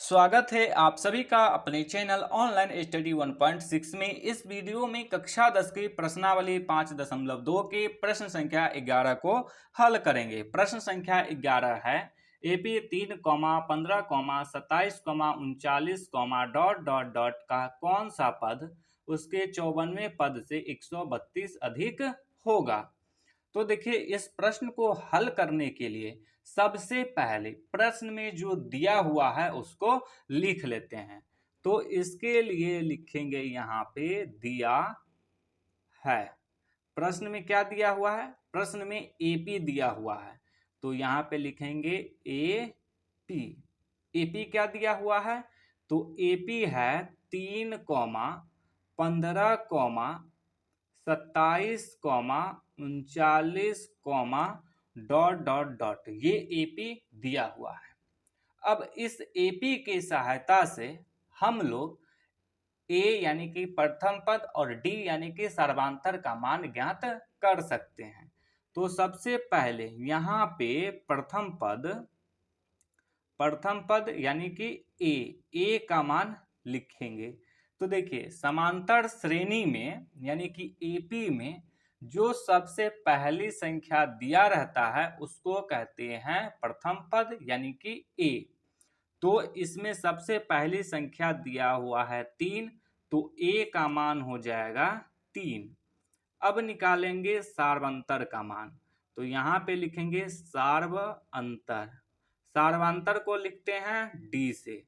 स्वागत है आप सभी का अपने चैनल ऑनलाइन स्टडी 1.6 में। इस वीडियो में कक्षा 10 की प्रश्नावली 5.2 के प्रश्न संख्या 11 को हल करेंगे। प्रश्न संख्या 11 है एपी 3, 15, 27, 39, डॉट डॉट डॉट का कौन सा पद उसके 54वें पद से 132 अधिक होगा। तो देखिए, इस प्रश्न को हल करने के लिए सबसे पहले प्रश्न में जो दिया हुआ है उसको लिख लेते हैं। तो इसके लिए लिखेंगे यहाँ पे दिया है। प्रश्न में क्या दिया हुआ है? प्रश्न में एपी दिया हुआ है, तो यहाँ पे लिखेंगे एपी। एपी क्या दिया हुआ है? तो एपी है 3, 15, 27, 39, डॉट डॉट डॉट, ये एपी दिया हुआ है। अब इस एपी की सहायता से हम लोग ए यानी कि प्रथम पद और डी यानी कि सर्वांतर का मान ज्ञात कर सकते हैं। तो सबसे पहले यहाँ पे प्रथम पद यानी कि ए का मान लिखेंगे। तो देखिए, समांतर श्रेणी में यानी कि एपी में जो सबसे पहली संख्या दिया रहता है उसको कहते हैं प्रथम पद यानी कि ए। तो इसमें सबसे पहली संख्या दिया हुआ है 3, तो ए का मान हो जाएगा 3। अब निकालेंगे सार्वंतर का मान, तो यहाँ पे लिखेंगे सार्वअंतर। सार्वंतर को लिखते हैं डी से,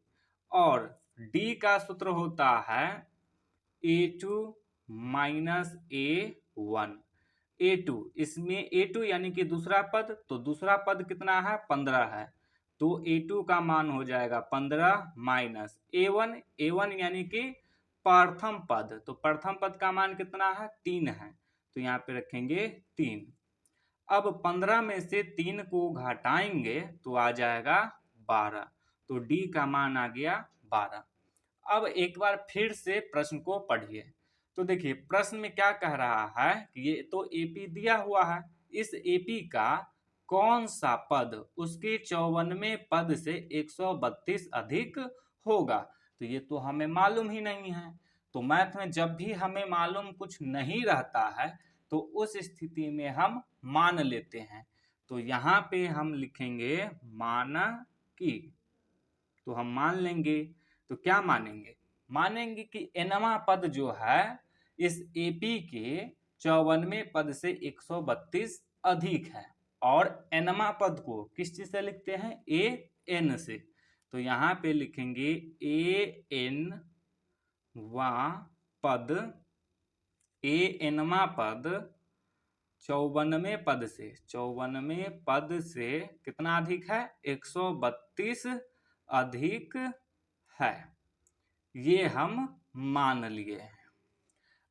और डी का सूत्र होता है A2 माइनस A1। A2, इसमें A2 यानी कि दूसरा पद, तो दूसरा पद कितना है? 15 है, तो A2 का मान हो जाएगा 15 माइनस A1। A1 यानी कि प्रथम पद, तो प्रथम पद का मान कितना है? 3 है, तो यहाँ पे रखेंगे 3। अब 15 में से 3 को घटाएंगे तो आ जाएगा 12, तो डी का मान आ गया 12। अब एक बार फिर से प्रश्न को पढ़िए। तो देखिए, प्रश्न में क्या कह रहा है कि ये तो एपी दिया हुआ है, इस एपी का कौन सा पद उसके 54वें पद से 132 अधिक होगा। तो ये तो हमें मालूम ही नहीं है। तो मैथ में जब भी हमें मालूम कुछ नहीं रहता है तो उस स्थिति में हम मान लेते हैं। तो यहाँ पे हम लिखेंगे मान की, तो हम मान लेंगे। तो क्या मानेंगे? मानेंगे कि एनवा पद जो है इस एपी के 54वें पद से 132 अधिक है, और एनवा पद को किस चीज से लिखते हैं? ए एन से। तो यहाँ पे लिखेंगे ए एन वा पद, ए एनवा पद 54वें पद से कितना अधिक है? 132 अधिक है। ये हम मान लिए हैं।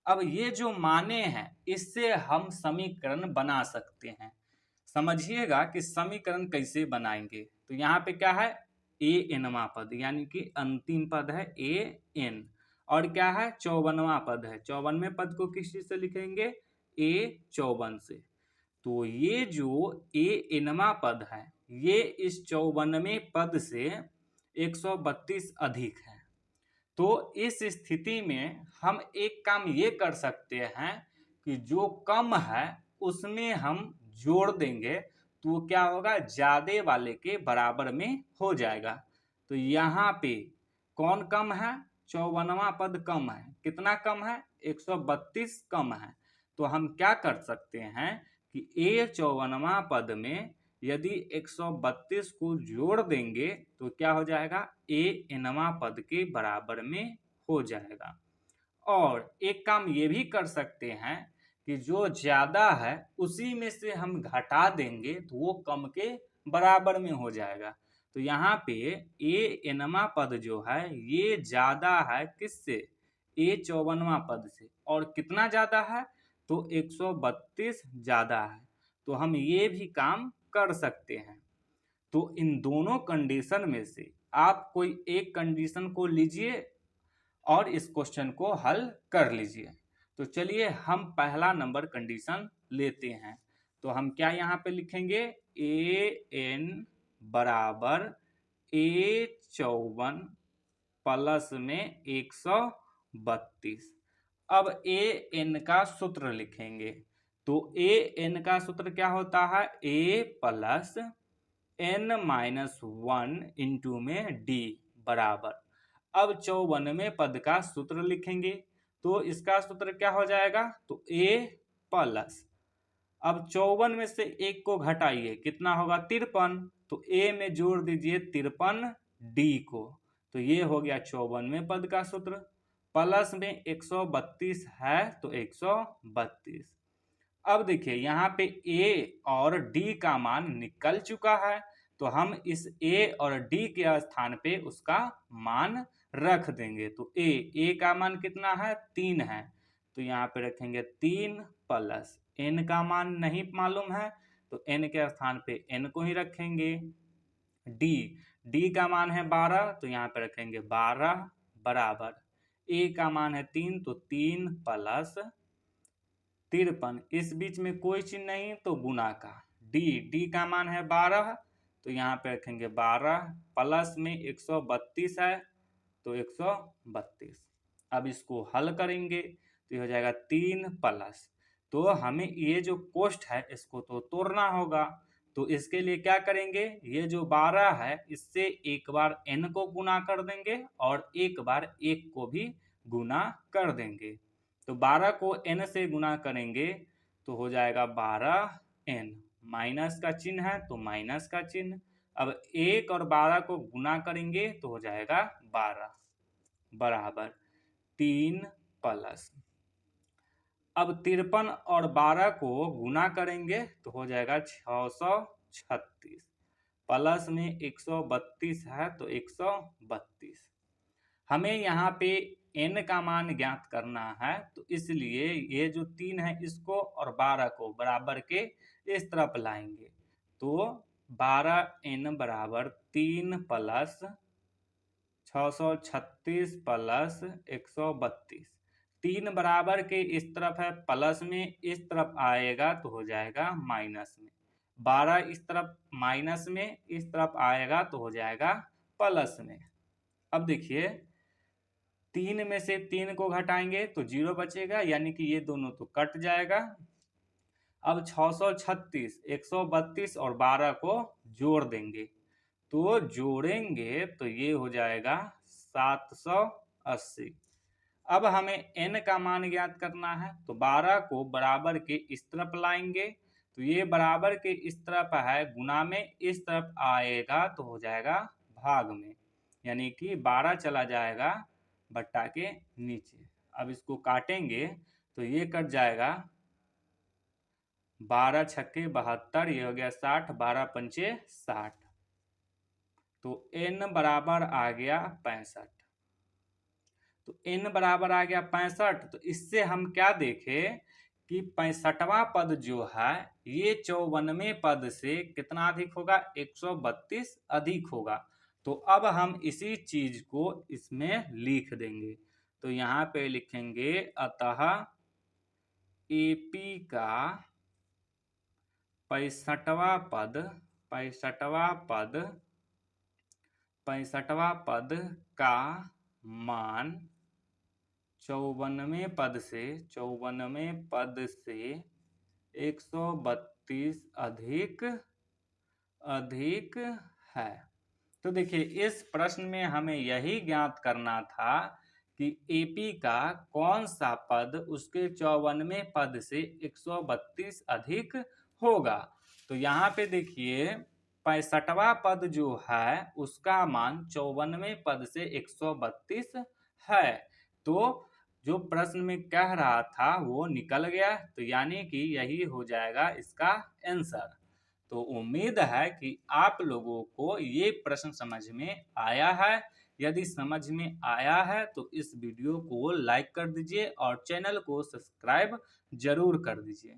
अब ये जो माने हैं इससे हम समीकरण बना सकते हैं। समझिएगा कि समीकरण कैसे बनाएंगे। तो यहाँ पे क्या है? ए एनवा पद यानी कि अंतिम पद है ए एन, और क्या है? 54वां पद है। 54वें पद को किस चीज से लिखेंगे? ए 54 से। तो ये जो ए एनवा पद है ये इस 54वें पद से 132 अधिक है। तो इस स्थिति में हम एक काम ये कर सकते हैं कि जो कम है उसमें हम जोड़ देंगे, तो क्या होगा? ज्यादा वाले के बराबर में हो जाएगा। तो यहाँ पे कौन कम है? 54वां पद कम है। कितना कम है? 132 कम है। तो हम क्या कर सकते हैं कि ए 54वां पद में यदि 132 को जोड़ देंगे तो क्या हो जाएगा? ए एनवा पद के बराबर में हो जाएगा। और एक काम ये भी कर सकते हैं कि जो ज्यादा है उसी में से हम घटा देंगे तो वो कम के बराबर में हो जाएगा। तो यहाँ पे ए एनवा पद जो है ये ज्यादा है किससे? ए 54वां पद से। और कितना ज्यादा है? तो 132 ज्यादा है। तो हम ये भी काम कर सकते हैं। तो इन दोनों कंडीशन में से आप कोई एक कंडीशन को लीजिए और इस क्वेश्चन को हल कर लीजिए। तो चलिए हम पहला नंबर कंडीशन लेते हैं। तो हम क्या यहाँ पे लिखेंगे? ए एन बराबर A54 प्लस में 132। अब ए एन का सूत्र लिखेंगे। तो ए एन का सूत्र क्या होता है? ए प्लस एन माइनस 1 इंटू में डी बराबर। अब 54वें पद का सूत्र लिखेंगे। तो इसका सूत्र क्या हो जाएगा? तो ए प्लस, अब 54 में से एक को घटाइए, कितना होगा? 53। तो ए में जोड़ दीजिए 53 डी को। तो ये हो गया 54वें पद का सूत्र। प्लस में 132 है तो 132। अब देखिए यहाँ पे ए और डी का मान निकल चुका है, तो हम इस ए और डी के स्थान पे उसका मान रख देंगे। तो ए का मान कितना है? 3 है, तो यहाँ पे रखेंगे 3 प्लस एन का मान नहीं मालूम है, तो एन के स्थान पे एन को ही रखेंगे। डी का मान है 12, तो यहाँ पे रखेंगे 12 बराबर। ए का मान है 3, तो 3 प्लस 53, इस बीच में कोई चिन्ह नहीं तो गुना का। डी का मान है 12, तो यहाँ पे रखेंगे 12 प्लस में 132 है तो 132। अब इसको हल करेंगे तो ये हो जाएगा 3 प्लस, तो हमें ये जो कोष्ठ है इसको तो तोड़ना होगा। तो इसके लिए क्या करेंगे? ये जो 12 है इससे एक बार n को गुना कर देंगे और एक बार 1 को भी गुना कर देंगे। तो 12 को n से गुना करेंगे तो हो जाएगा 12n, माइनस का चिन्ह है तो माइनस का चिन्ह। अब 1 और 12 को गुना करेंगे तो हो जाएगा 12 बराबर 3 प्लस, अब 53 और 12 को गुना करेंगे तो हो जाएगा 636 प्लस में 132 है तो 132। हमें यहाँ पे n का मान ज्ञात करना है, तो इसलिए ये जो 3 है इसको और 12 को बराबर के इस तरफ लाएंगे। तो 12n बराबर 3 प्लस 636 प्लस 132। 3 बराबर के इस तरफ है, प्लस में इस तरफ आएगा तो हो जाएगा माइनस में। 12 इस तरफ माइनस में, इस तरफ आएगा तो हो जाएगा प्लस में। अब देखिए 3 में से 3 को घटाएंगे तो 0 बचेगा, यानी कि ये दोनों तो कट जाएगा। अब 636, 132 और 12 को जोड़ देंगे, तो जोड़ेंगे तो ये हो जाएगा 780। अब हमें n का मान ज्ञात करना है, तो 12 को बराबर के इस तरफ लाएंगे, तो ये बराबर के इस तरफ है, गुना में इस तरफ आएगा तो हो जाएगा भाग में, यानी कि 12 चला जाएगा बट्टा के नीचे। अब इसको काटेंगे तो ये कट जाएगा 12 छक्के 72, ये हो गया 60, 12 पंचे 60, तो n बराबर आ गया 65। तो n बराबर आ गया 65, तो इससे हम क्या देखें कि 65वां पद जो है ये 54वें पद से कितना अधिक होगा? 132 अधिक होगा। तो अब हम इसी चीज को इसमें लिख देंगे। तो यहाँ पे लिखेंगे अतः एपी का 65वां पद का मान 54वें पद से 132 अधिक है। तो देखिए इस प्रश्न में हमें यही ज्ञात करना था कि एपी का कौन सा पद उसके 54वें पद से 132 अधिक होगा। तो यहाँ पे देखिए 65वां पद जो है उसका मान 54वें पद से 132 है। तो जो प्रश्न में कह रहा था वो निकल गया, तो यानी कि यही हो जाएगा इसका आंसर। तो उम्मीद है कि आप लोगों को ये प्रश्न समझ में आया है। यदि समझ में आया है तो इस वीडियो को लाइक कर दीजिए और चैनल को सब्सक्राइब जरूर कर दीजिए।